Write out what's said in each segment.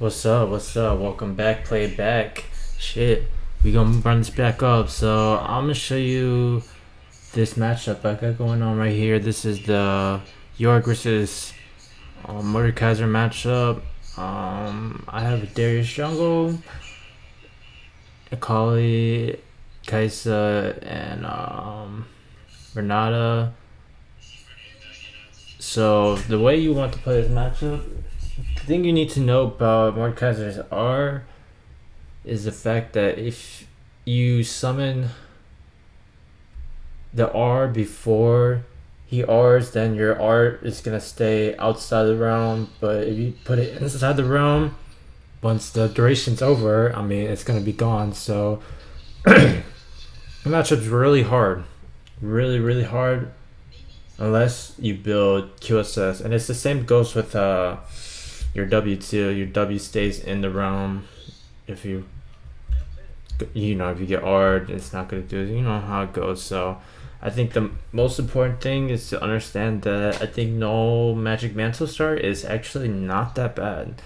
What's up? What's up? Welcome back. Play it back. Shit, we gonna run this back up. So I'm gonna show you this matchup I got going on right here. This is the Yorick versus Mordakasier matchup. I have Darius Jungle, Akali, Kaisa, and Renata. So the way you want to play this matchup, the thing you need to know about Mordekaiser's R is the fact that if you summon the R before he R's, then your R is gonna stay outside the realm. But if you put it inside the realm, once the duration's over, I mean it's gonna be gone. So the matchup's really hard, really hard, unless you build QSS, and it's the same goes with your W too. Your W stays in the realm. If you if you get R'd, it's not gonna do it. You know how it goes. So I think the most important thing is to understand that I think no Magic Mantle start is actually not that bad.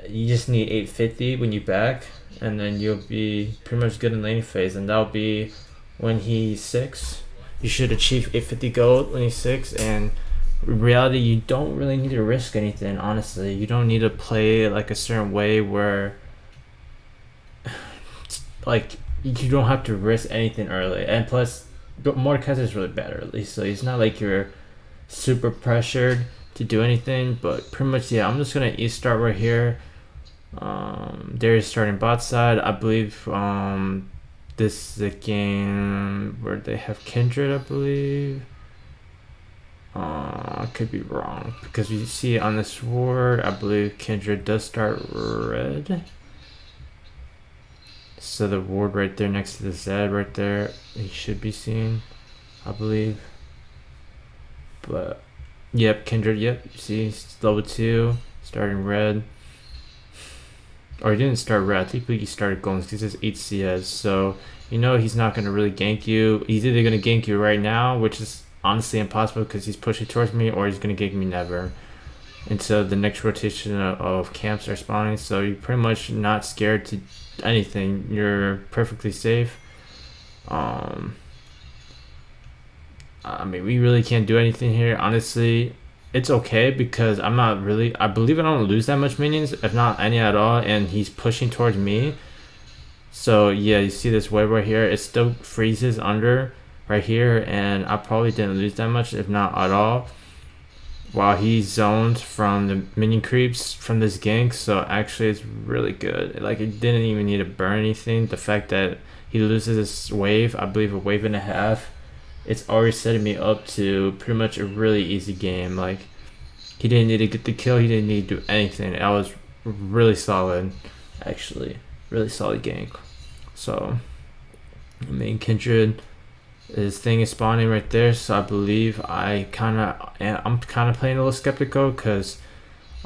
You just need 850 when you back, and then you'll be pretty much good in laning phase, and that'll be when he's 6. You should achieve 850 gold when he's 6, and in reality, you don't really need to risk anything, honestly. You don't need to play like a certain way where like you don't have to risk anything early. And plus, Mordekaiser is really bad early, so he's not like you're super pressured to do anything. But pretty much, yeah, I'm just gonna start right here. There's starting bot side. I believe this is a game where they have Kindred, I believe. I could be wrong because you see on the sword, I believe Kindred does start red. So the ward right there next to the Z right there, he should be seen, I believe. But yep, Kindred, yep, see, it's level 2, starting red. Or he didn't start red, I think he started golden because it's 8 CS. So you know he's not going to really gank you. He's either going to gank you right now, which is honestly impossible because he's pushing towards me, or he's going to gank me never until the next rotation of camps are spawning. So you're pretty much not scared to anything. You're perfectly safe. I mean, we really can't do anything here, honestly. It's okay because I believe I don't lose that much minions, if not any at all, and he's pushing towards me. So yeah, you see this wave right here, it still freezes under right here, and I probably didn't lose that much, if not at all, while he zoned from the minion creeps from this gank. So actually it's really good. Like, it didn't even need to burn anything. The fact that he loses this wave, I believe a wave and a half, it's already setting me up to pretty much a really easy game. Like, he didn't need to get the kill, he didn't need to do anything. I was really solid, actually, really solid gank. So I mean, Kindred, his thing is spawning right there, so I believe I'm kind of playing a little skeptical because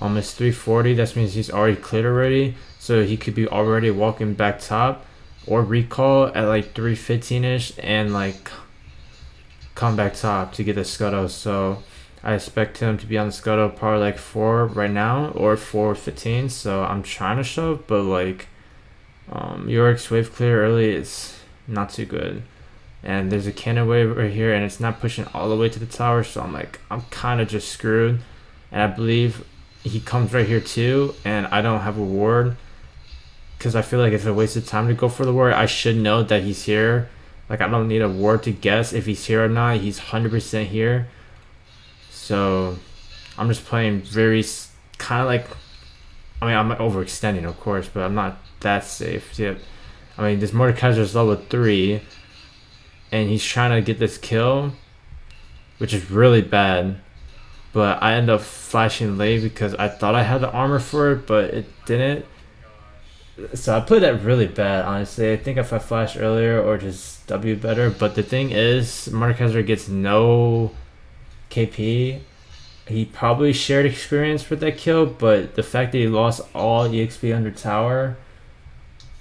it's 340. That means he's already cleared already, so he could be already walking back top or recall at like 315ish and like come back top to get the scuttle. So I expect him to be on the scuttle probably like 4 right now or 415. So I'm trying to shove, but like Yorick's wave clear early is not too good. And there's a cannon wave right here, and it's not pushing all the way to the tower, so I'm kind of just screwed. And I believe he comes right here too, and I don't have a ward because I feel like it's a waste of time to go for the ward. I should know that he's here. Like, I don't need a ward to guess if he's here or not. He's 100% here. So I'm just playing very kind of like, I mean, I'm overextending, of course, but I'm not that safe. Yep. I mean, this Mordekaiser is level 3. And he's trying to get this kill, which is really bad. But I end up flashing late because I thought I had the armor for it, but it didn't. So I played that really bad, honestly. I think if I flashed earlier or just W better. But the thing is, Mordekaiser gets no KP. He probably shared experience with that kill, but the fact that he lost all EXP under tower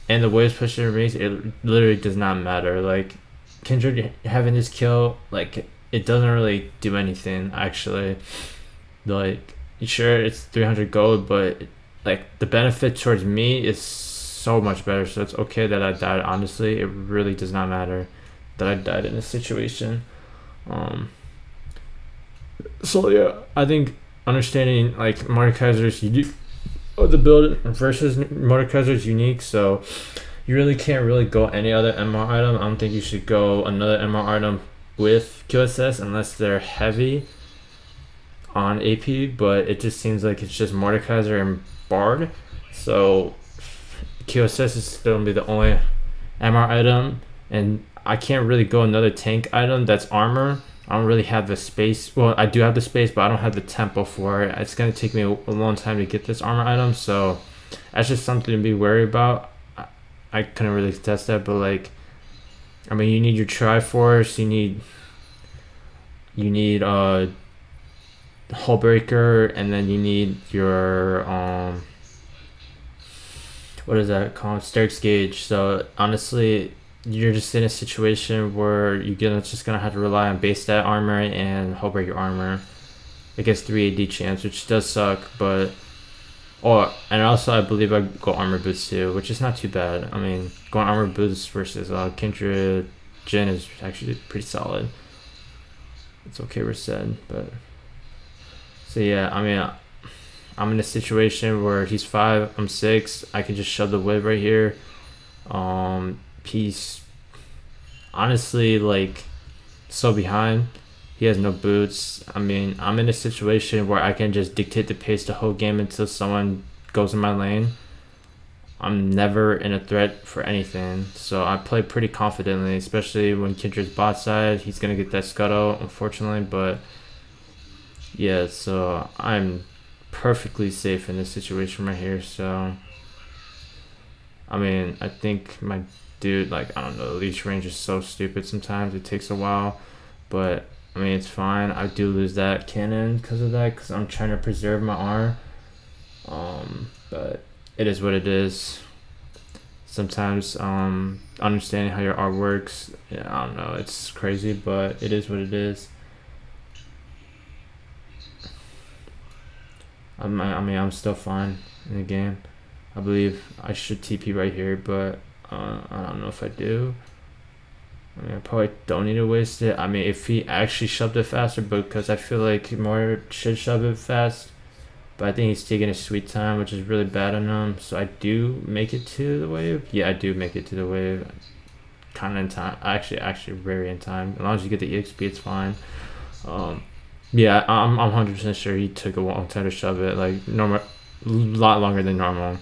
and the waves pushing race, it literally does not matter. Like, Kindred having this kill, like, it doesn't really do anything, actually. Like, sure it's 300 gold, but like the benefit towards me is so much better. So it's okay that I died. Honestly, it really does not matter that I died in this situation. Um, so yeah, I think understanding like Mordakasier's unique, the build versus Mordakasier's unique. So you really can't really go any other MR item. I don't think you should go another MR item with QSS unless they're heavy on AP, but it just seems like it's just Mordakasier and Bard. So QSS is still gonna be the only MR item, and I can't really go another tank item that's armor. I don't really have the space. Well, I do have the space, but I don't have the tempo for it. It's gonna take me a long time to get this armor item, so that's just something to be worried about. I couldn't really test that, but like, I mean, you need your Triforce, you need Hullbreaker, and then you need your what is that called? Stark's Gauge. So honestly, you're just in a situation where you're just gonna have to rely on base stat armor and Hullbreaker armor against 3 AD chance, which does suck, but and also I believe I go armor boots too, which is not too bad. I mean, going armor boots versus Kindred Jin is actually pretty solid. It's okay, we're said, but so yeah, I mean, I'm in a situation where he's 5, I'm 6. I can just shove the whip right here. He's honestly like so behind. He has no boots. I mean, I'm in a situation where I can just dictate the pace the whole game until someone goes in my lane. I'm never in a threat for anything, so I play pretty confidently, especially when Kindred's bot side. He's gonna get that scuttle, unfortunately, but yeah, so I'm perfectly safe in this situation right here. So I mean, I think my dude, like, I don't know, the leash range is so stupid sometimes. It takes a while, but I mean, it's fine. I do lose that cannon because of that, because I'm trying to preserve my R. But it is what it is. Sometimes understanding how your R works, yeah, I don't know, it's crazy, but it is what it is. I mean, I'm still fine in the game. I believe I should TP right here, but I don't know if I do. I mean, I probably don't need to waste it. I mean, if he actually shoved it faster, because I feel like more should shove it fast. But I think he's taking a sweet time, which is really bad on him. So I do make it to the wave. Yeah, I do make it to the wave. Kind of in time. Actually, very in time. As long as you get the EXP, it's fine. Yeah, I'm 100% sure he took a long time to shove it. Like, normal, a lot longer than normal.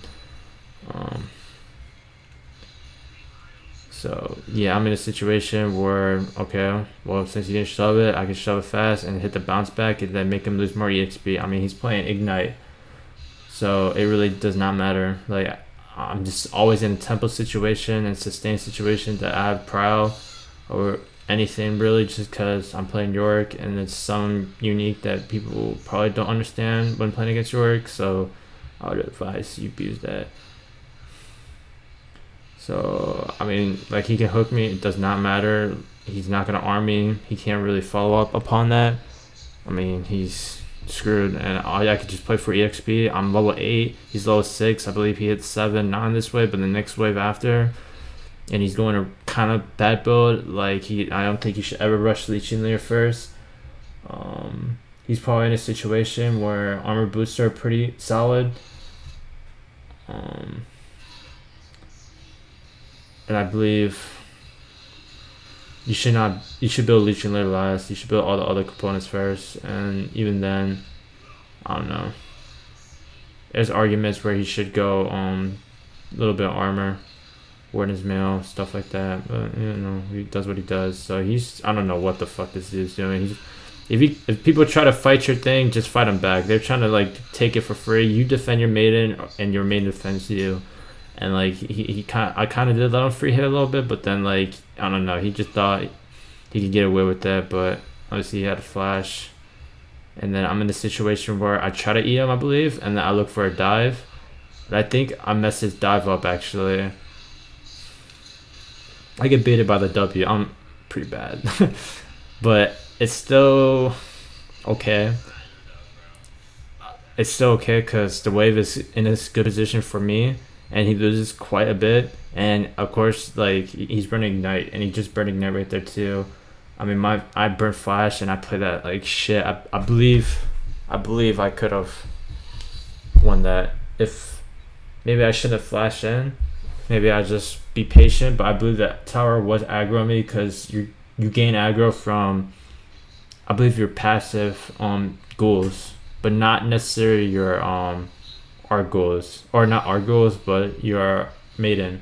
So yeah, I'm in a situation where, okay, well, since he didn't shove it, I can shove it fast and hit the bounce back and then make him lose more EXP. I mean, he's playing Ignite, so it really does not matter. Like, I'm just always in a tempo situation and sustain situation that I have Prowl or anything really, just because I'm playing Yorick and it's some unique that people probably don't understand when playing against Yorick. So I would advise you use that. So, I mean, like, he can hook me. It does not matter. He's not going to arm me. He can't really follow up upon that. I mean, he's screwed. And I could just play for EXP. I'm level 8. He's level 6. I believe he hits 7, not in this wave, but the next wave after. And he's going to kind of bad build. Like, I don't think you should ever rush Leeching Layer first. He's probably in a situation where armor boosts are pretty solid. And I believe you should build Leeching Layer last. You should build all the other components first, and even then, I don't know. There's arguments where he should go a little bit of armor, Warden's Mail, stuff like that. But you know, he does what he does. So I don't know what the fuck this dude's doing. If people try to fight your thing, just fight them back. They're trying to like take it for free. You defend your maiden, and your maiden defends you. And like I kind of did let him free hit a little bit, but then like I don't know, he just thought he could get away with that, but obviously he had a flash. And then I'm in the situation where I try to eat him, I believe, and then I look for a dive. But I think I messed his dive up actually. I get baited by the W. I'm pretty bad, but it's still okay. it's still okay because the wave is in a good position for me, and he loses quite a bit. And of course, like he's burning ignite, and he just burned ignite right there too. I mean, I burnt flash, and I play that like shit. I believe I could have won that if maybe I shouldn't have flashed in. Maybe I just be patient, but I believe that tower was aggro me because you gain aggro from, I believe, your passive ghouls, but not necessarily your art ghouls, or not art ghouls, but your maiden.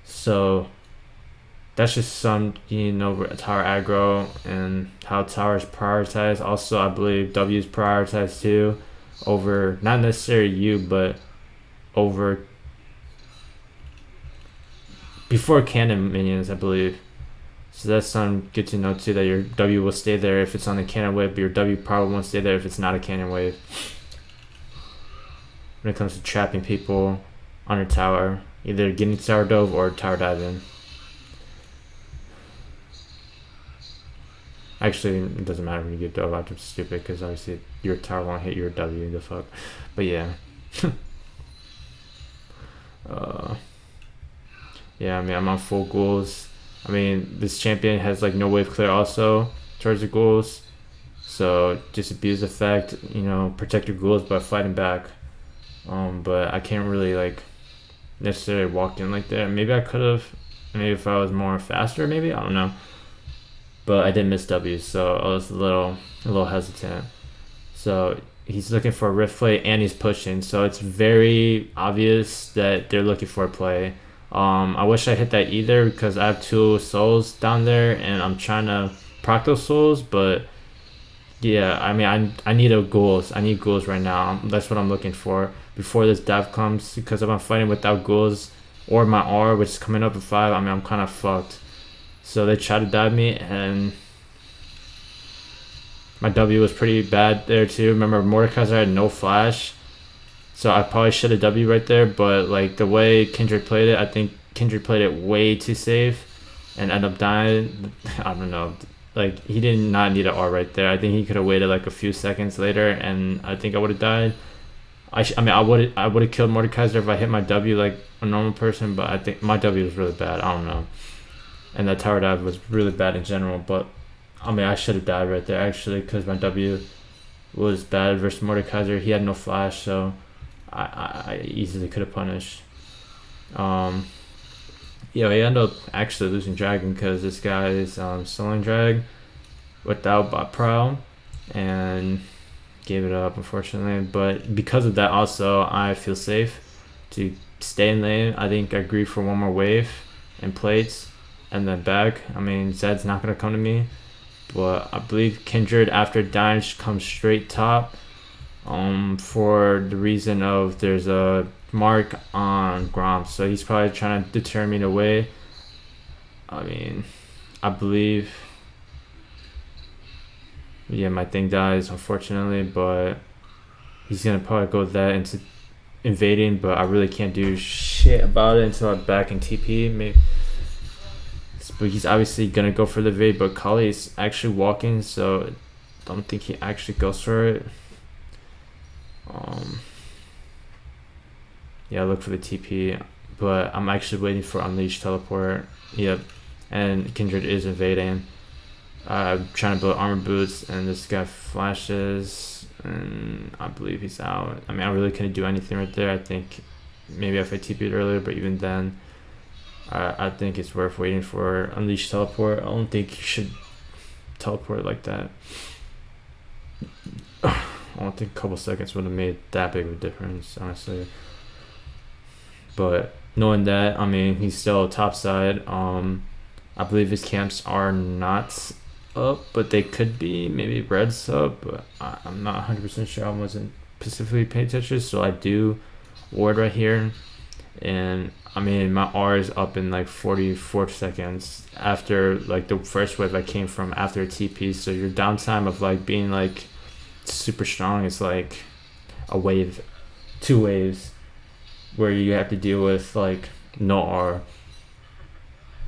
So that's just some, tower aggro and how tower is prioritized. Also, I believe W is prioritized too, over not necessarily you, but over before cannon minions, I believe. So that's some good to know too, that your W will stay there if it's on the cannon wave, but your W probably won't stay there if it's not a cannon wave. When it comes to trapping people on your tower, either getting tower dove or tower diving. Actually, it doesn't matter when you get dove. I'm just stupid because obviously your tower won't hit your W. The fuck, but yeah. Yeah, I mean, I'm on full ghouls. I mean, this champion has like no wave clear also towards the ghouls, so just abuse effect. Protect your ghouls by fighting back. But I can't really like necessarily walk in like that. Maybe I could have. Maybe if I was more faster, maybe I don't know. But I did miss W, so I was a little hesitant. So he's looking for a rift play and he's pushing, so it's very obvious that they're looking for a play. I wish I hit that either because I have 2 souls down there and I'm trying to proc those souls, but yeah, I mean, I need ghouls. I need ghouls right now. That's what I'm looking for before this dive comes, because if I'm fighting without ghouls or my R, which is coming up at 5, I mean, I'm kind of fucked. So they tried to dive me, and my W was pretty bad there too. Remember, Mordakasier had no flash, so I probably should have W right there, but like the way Kindred played it, I think Kindred played it way too safe and ended up dying. I don't know. Like, he did not need an R right there. I think he could have waited like a few seconds later, and I think I would have died. I would have killed Mordakasier if I hit my W like a normal person, but I think my W was really bad. I don't know. And that tower dive was really bad in general, but I mean, I should have died right there actually because my W was bad versus Mordakasier. He had no flash, so I easily could have punished. He ended up actually losing Dragon because this guy is selling Drag without bot prow and gave it up, unfortunately. But because of that, also, I feel safe to stay in lane. I think I agreed for one more wave and plates and then back. I mean, Zed's not going to come to me, but I believe Kindred, after dying, comes straight top for the reason of there's a mark on Grom, so he's probably trying to deter me away. I mean, I believe, yeah, my thing dies unfortunately, but he's gonna probably go that into invading, but I really can't do shit about it until I'm back in TP. Maybe, but he's obviously gonna go for the invade, but Kali's actually walking, so I don't think he actually goes for it. Yeah, look for the TP, but I'm actually waiting for Unleash teleport. Yep, and Kindred is invading. I'm trying to build armor boots, and this guy flashes, and I believe he's out. I mean, I really couldn't do anything right there. I think maybe if I TP'd earlier, but even then, I think it's worth waiting for Unleash teleport. I don't think you should teleport like that. I don't think a couple seconds would have made that big of a difference, honestly. But knowing that, I mean, he's still top side. I believe his camps are not up, but they could be. Maybe red's up, but I'm not 100% sure. I wasn't specifically paying attention, so I do ward right here. And I mean, my R is up in like 44 seconds after like the first wave I came from after a TP. So your downtime of like being like super strong is like a wave, 2 waves, where you have to deal with like no R.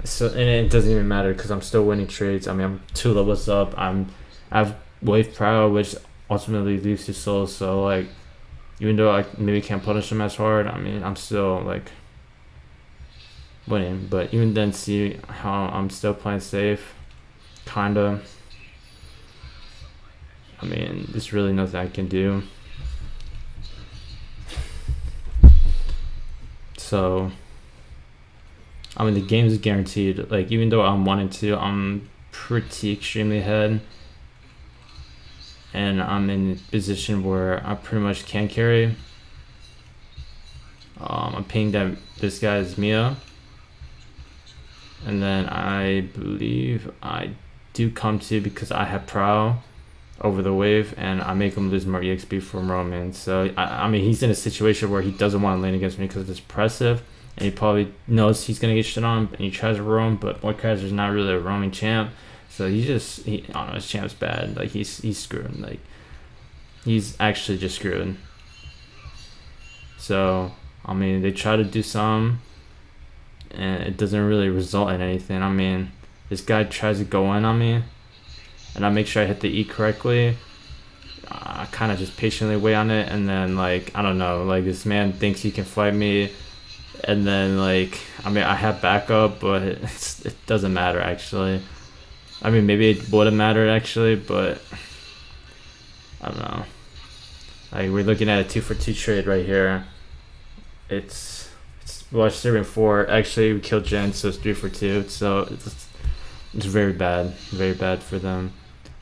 So, and it doesn't even matter because I'm still winning trades. I mean, I'm 2 levels up. I have wave prow, which ultimately leaves your soul. So like, Even though I maybe can't punish him as hard, I mean, I'm still like winning. But even then, see how I'm still playing safe, kinda. I mean, there's really nothing I can do. So, I mean, the game is guaranteed. Like, even though I'm 1-2, I'm pretty extremely ahead. And I'm in a position where I pretty much can carry. I'm pinged that this guy is Mia. And then I believe I do come to because I have Prowl over the wave, and I make him lose more EXP from Roman. So, I mean, he's in a situation where he doesn't want to lane against me because it's oppressive. And he probably knows he's going to get shit on, and he tries to roam, but Mordakasier's not really a roaming champ. So I don't know, his champ's bad. Like, he's screwed. Like, he's actually just screwed. So, I mean, they try to do some, and it doesn't really result in anything. I mean, this guy tries to go in on me, and I make sure I hit the E correctly. I kind of just patiently wait on it, and then, like, I don't know, like, this man thinks he can fight me, and then, like, I mean, I have backup, but it doesn't matter, actually. I mean, maybe it would have mattered, actually, but I don't know. Like, we're looking at a 2-for-2 trade right here. It's serving 4. Actually, we killed Jen, so it's 3-for-2. So it's very bad for them.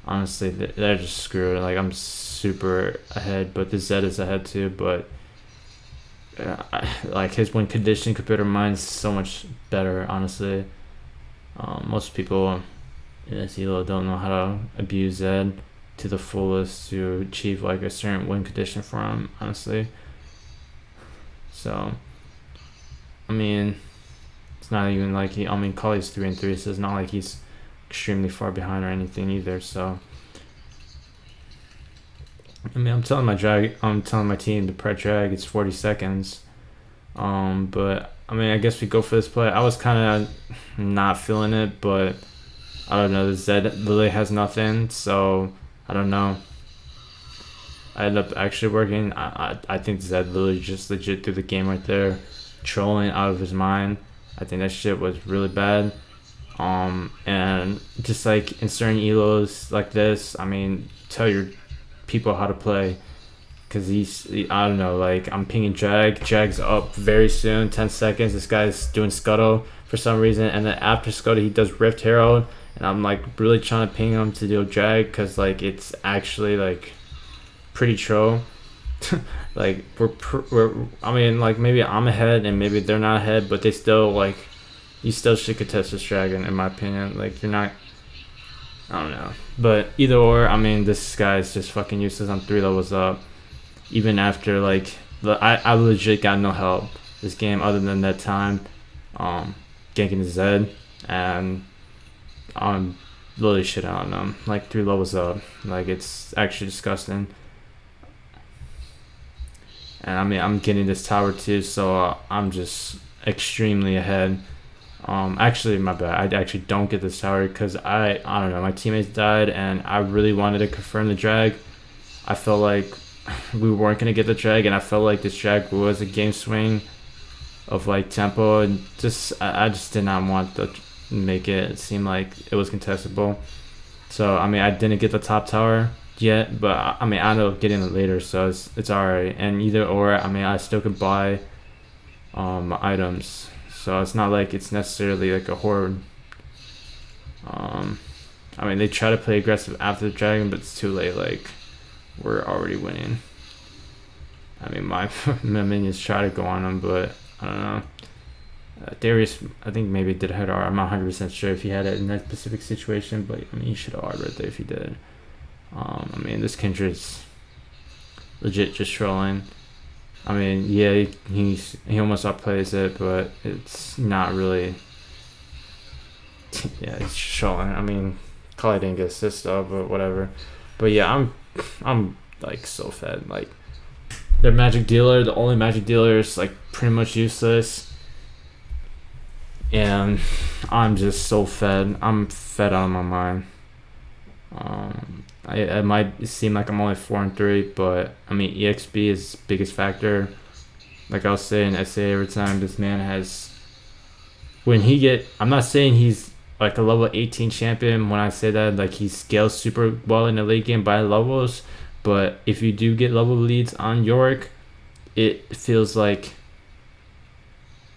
Honestly, they're just screwed. Like, I'm super ahead, but the Zed is ahead too. But like, his win condition compared to mine is so much better. Honestly, most people in this elo don't know how to abuse Zed to the fullest to achieve like a certain win condition for him, honestly. So, I mean, it's not even like Kali's 3-3, so it's not like he's extremely far behind or anything either. So, I mean, I'm telling my team to pre-drag. It's 40 seconds. But I mean, I guess we go for this play. I was kind of not feeling it, but I don't know. The Zed literally has nothing, so I don't know. I ended up actually working. I think Zed literally just legit threw the game right there, trolling out of his mind. I think that shit was really bad. And just like in certain elos like this, I mean, tell your people how to play, because I don't know, like, I'm pinging Jag's up very soon, 10 seconds, this guy's doing Scuttle for some reason, and then after Scuttle he does Rift Herald, and I'm like really trying to ping him to do Jag, because like it's actually like pretty troll. Like we're I mean, like, maybe I'm ahead and maybe they're not ahead, but they still, like, you still should contest this dragon, in my opinion. Like, you're not, I don't know. But either or, I mean, this guy's just fucking useless. I'm 3 levels up. Even after, like, I legit got no help this game other than that time ganking the Zed. And I'm literally shit on them. Like, 3 levels up. Like, it's actually disgusting. And I mean, I'm getting this tower too, so I'm just extremely ahead. Actually, my bad. I actually don't get this tower because I don't know, my teammates died and I really wanted to confirm the drag. I felt like we weren't gonna get the drag, and I felt like this drag was a game swing of like tempo, and I just did not want to make it seem like it was contestable. So I mean, I didn't get the top tower yet, but I mean, I ended up getting it later, so it's alright. And either or, I mean, I still could buy items. So it's not like it's necessarily like a horde. I mean, they try to play aggressive after the dragon, but it's too late. Like, we're already winning. I mean, my minions try to go on them, but I don't know. Darius, I think maybe did head R. I'm not 100% sure if he had it in that specific situation, but I mean, he should have R right there if he did. I mean, this Kindred's legit just trolling. I mean, yeah, he almost outplays it, but it's not really. Yeah, it's trolling. I mean, Kali didn't get assist though, but whatever. But yeah, I'm like so fed. Like, their magic dealer, the only magic dealer, is like pretty much useless, and I'm just so fed. I'm fed out of my mind. It might seem like I'm only 4-3, but I mean EXP is biggest factor. Like I was saying, I say every time this man has. When he get, I'm not saying he's like a level 18 champion. When I say that, like he scales super well in the late game by levels, but if you do get level leads on Yorick, it feels like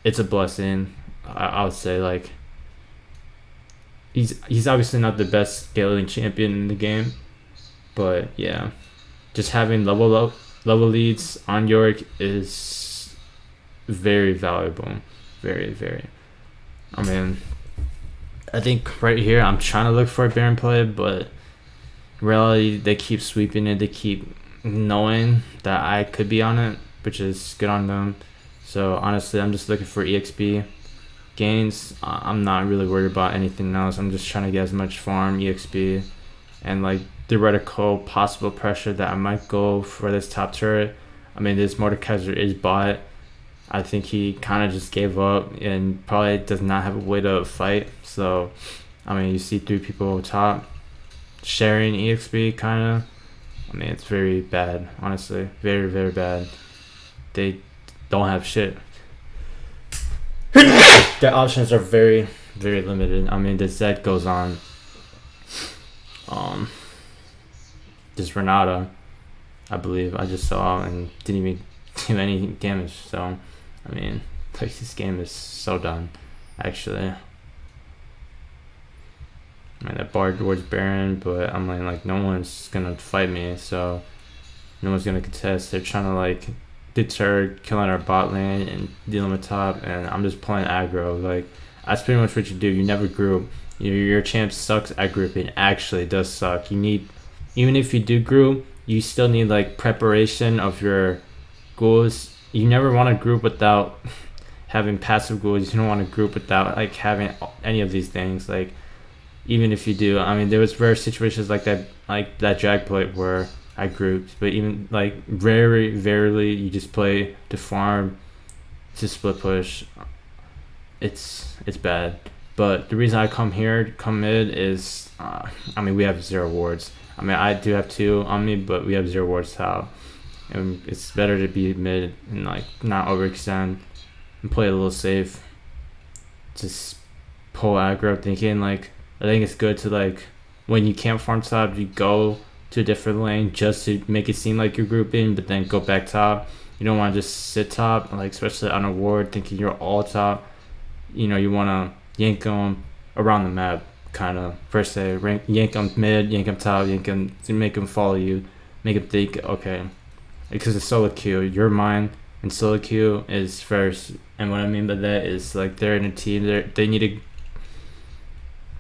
it's a blessing. I would say like he's obviously not the best scaling champion in the game, but yeah, just having level leads on Yorick is very valuable, very. I mean, I think right here I'm trying to look for a Baron play, but in reality they keep sweeping it. They keep knowing that I could be on it, which is good on them. So honestly, I'm just looking for EXP gains. I'm not really worried about anything else. I'm just trying to get as much farm EXP and like theoretical possible pressure that I might go for this top turret. I mean, this Mordakasier is bot. I think he kind of just gave up and probably does not have a way to fight. So, I mean, you see 3 people top sharing EXP kind of. I mean, it's very bad, honestly. Very bad. They don't have shit. Their options are very limited. I mean, the Zed goes on. This Renata, I believe, I just saw and didn't even do any damage. So, I mean, like this game is so done, actually. I mean, that bar towards Baron, but I'm like no one's gonna fight me, so no one's gonna contest. They're trying to like deter killing our bot lane and dealing with top, and I'm just playing aggro. Like that's pretty much what you do. You never group. Your champ sucks at grouping. Actually, it does suck. You need, even if you do group, you still need like preparation of your goals. You never want to group without having passive goals. You don't want to group without like having any of these things. Like even if you do, I mean, there was rare situations like that drag play where I grouped, but even like rarely you just play to farm, to split push. It's bad. But the reason I come mid is, I mean, we have 0 wards. I mean, I do have 2 on me, but we have 0 wards top. And it's better to be mid and like not overextend and play a little safe. Just pull aggro, thinking like, I think it's good to like, when you can't farm top, you go to a different lane just to make it seem like you're grouping, but then go back top. You don't want to just sit top, like especially on a ward, thinking you're all top. You know, you want to yank them around the map, kind of per se. Yank them mid, yank them top, yank them to make them follow you, make them think, okay, because it's solo queue. Your mind and solo queue is first, and what I mean by that is like they're in a team. They need to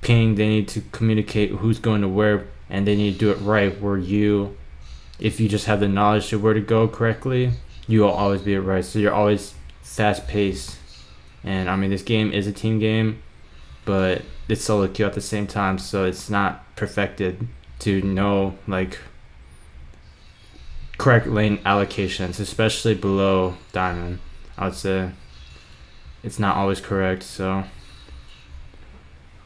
ping. They need to communicate who's going to where, and they need to do it right. Where you, if you just have the knowledge of where to go correctly, you will always be right. So you're always fast paced. And I mean, this game is a team game, but it's solo queue at the same time, so it's not perfected to know like correct lane allocations, especially below diamond. I would say it's not always correct. So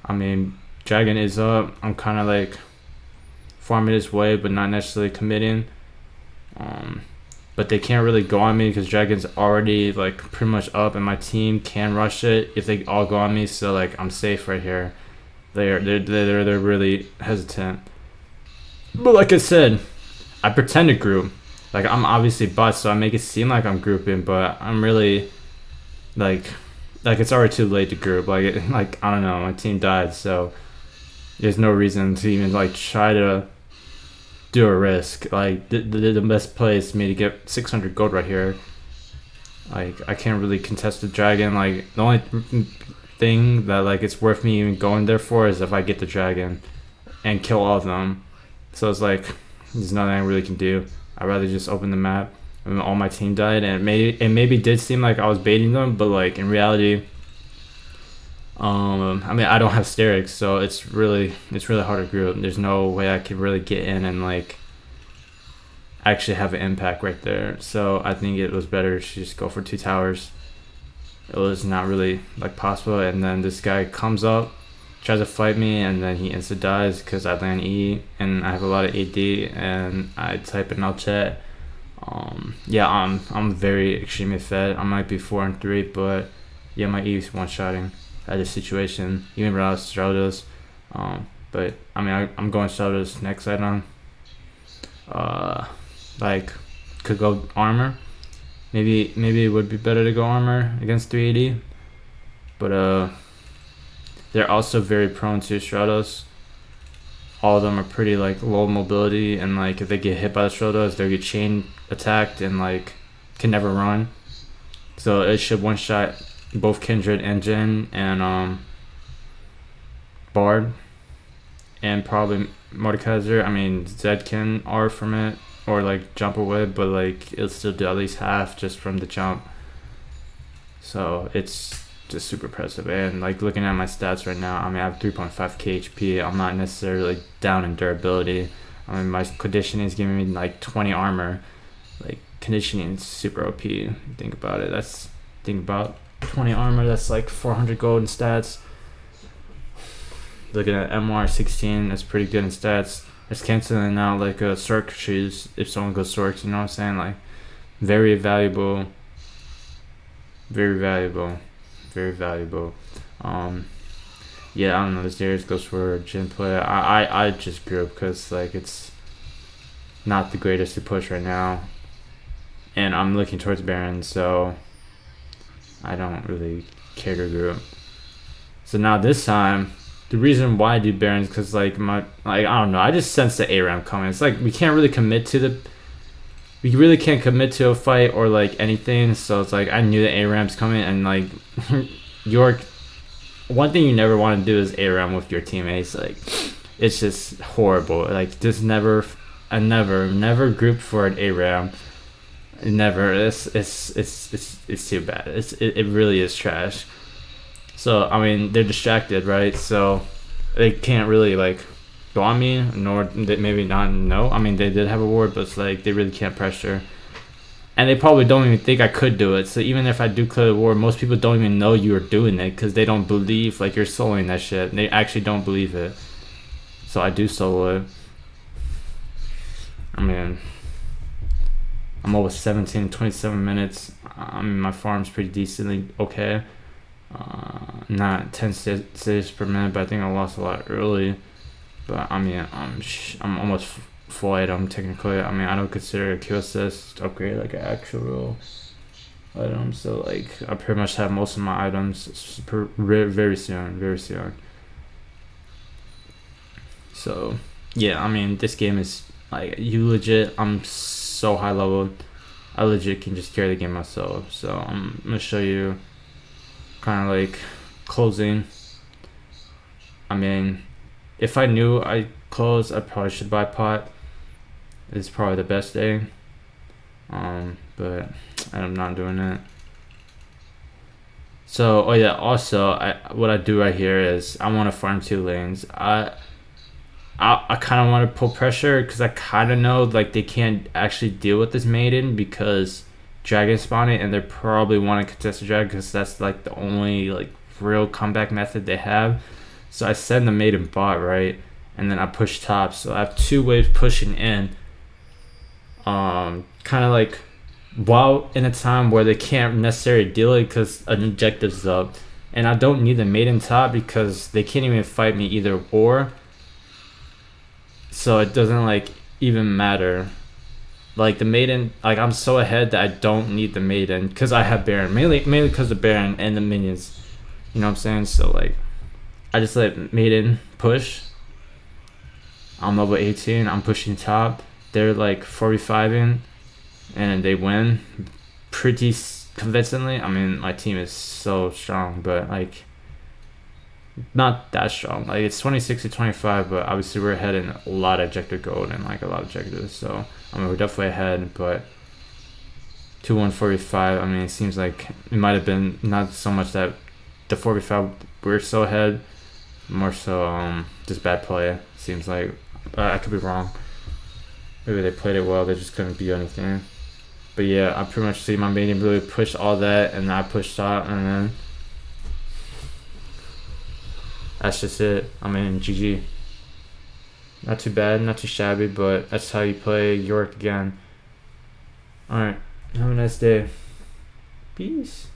I mean, dragon is up. I'm kind of like farming this way, but not necessarily committing. But they can't really go on me because dragon's already like pretty much up, and my team can rush it if they all go on me. So like I'm safe right here. They're really hesitant. But like I said, I pretend to group. Like I'm obviously bot, so I make it seem like I'm grouping, but I'm really like it's already too late to group. Like I don't know, my team died, so there's no reason to even like try to do a risk. Like the best play is for me to get 600 gold right here. Like I can't really contest the dragon. Like the only thing that like it's worth me even going there for is if I get the dragon and kill all of them. So it's like there's nothing I really can do. I'd rather just open the map. I mean, all my team died, and it maybe did seem like I was baiting them, but like in reality, I mean, I don't have sterics, so it's really hard to group. There's no way I could really get in and like actually have an impact right there. So I think it was better to just go for 2 towers. It was not really like possible, and then this guy comes up tries to fight me, and then he insta dies because I land E, and I have a lot of AD, and I type in L chat. Yeah, I'm very extremely fed. I might be 4-3, but yeah, my E is one-shotting at this situation, even without Stratos. But I mean, I'm going Stratos next item. Like, could go armor. Maybe it would be better to go armor against 380, but they're also very prone to Stratos. All of them are pretty like low mobility, and like if they get hit by the Stratos, they get chain attacked and like can never run. So it should one shot both Kindred and Jin and Bard, and probably Mordakasier. I mean, Zed can R from it or like jump away, but like it'll still do at least half just from the jump. So it's just super impressive. And like looking at my stats right now, I mean, I have 3.5 KHP. I'm not necessarily down in durability. I mean, my conditioning is giving me like 20 armor. Like conditioning is super OP. Think about it. Think about 20 armor. That's like 400 gold in stats. Looking at MR 16, that's pretty good in stats. It's canceling out like a Sork shoes if someone goes Sorks, you know what I'm saying? Like, very valuable. Very valuable. Very valuable. Yeah, I don't know. This Darius goes for Jin play. I just grew up because like it's not the greatest to push right now, and I'm looking towards Baron, so I don't really care to group. So now this time, the reason why I do Barons because like I don't know, I just sense the ARAM coming. It's like we really can't commit to a fight or like anything. So it's like I knew the ARAM's coming, and like Yorick. One thing you never want to do is ARAM with your teammates. Like it's just horrible. Like just never group for an ARAM. Never. It's too bad. It really is trash. So, I mean, they're distracted, right? So, they can't really, like, go on me, nor maybe not, no. I mean, they did have a ward, but it's like, they really can't pressure. And they probably don't even think I could do it. So, even if I do clear the ward, most people don't even know you are doing it because they don't believe, like, you're soloing that shit. They actually don't believe it. So, I do solo it. I mean, I'm over 27 minutes. I mean, my farm's pretty decently okay. Not 10 saves per minute, but I think I lost a lot early. But I mean, I'm almost full item technically. I mean, I don't consider a Q assist upgrade like an actual item. So like, I pretty much have most of my items very soon. So yeah, I mean, this game is like I'm so high level. I legit can just carry the game myself. So I'm gonna show you kind of like closing. I mean, if I knew I closed, I probably should buy pot. It's probably the best day. But I'm not doing it. So, oh yeah, also what I do right here is I want to farm 2 lanes. I kind of want to pull pressure because I kind of know like they can't actually deal with this maiden because dragon spawning, and they probably want to contest the dragon because that's like the only like real comeback method they have. So I send the maiden bot, right, and then I push top. So I have 2 waves pushing in, kind of like while in a time where they can't necessarily deal it because an objective's up, and I don't need the maiden top because they can't even fight me either or. So it doesn't like even matter. Like the maiden, like I'm so ahead that I don't need the maiden because I have Baron, mainly because of Baron and the minions. You know what I'm saying? So like, I just let maiden push. I'm level 18. I'm pushing top. They're like 45ing, and they win pretty convincingly. I mean, my team is so strong, but like not that strong. Like it's 26-25, but obviously we're ahead in a lot of objective gold and like a lot of objectives. So I mean, we're definitely ahead, but 2-1-45. I mean, it seems like it might have been not so much that the 45 we're so ahead, more so just bad play. Seems like I could be wrong. Maybe they played it well. They just couldn't beat anything. But yeah, I pretty much see my main really push all that, and I pushed out, and then that's just it. I mean, GG. Not too bad, not too shabby, but that's how you play Yorick again. Alright, have a nice day. Peace.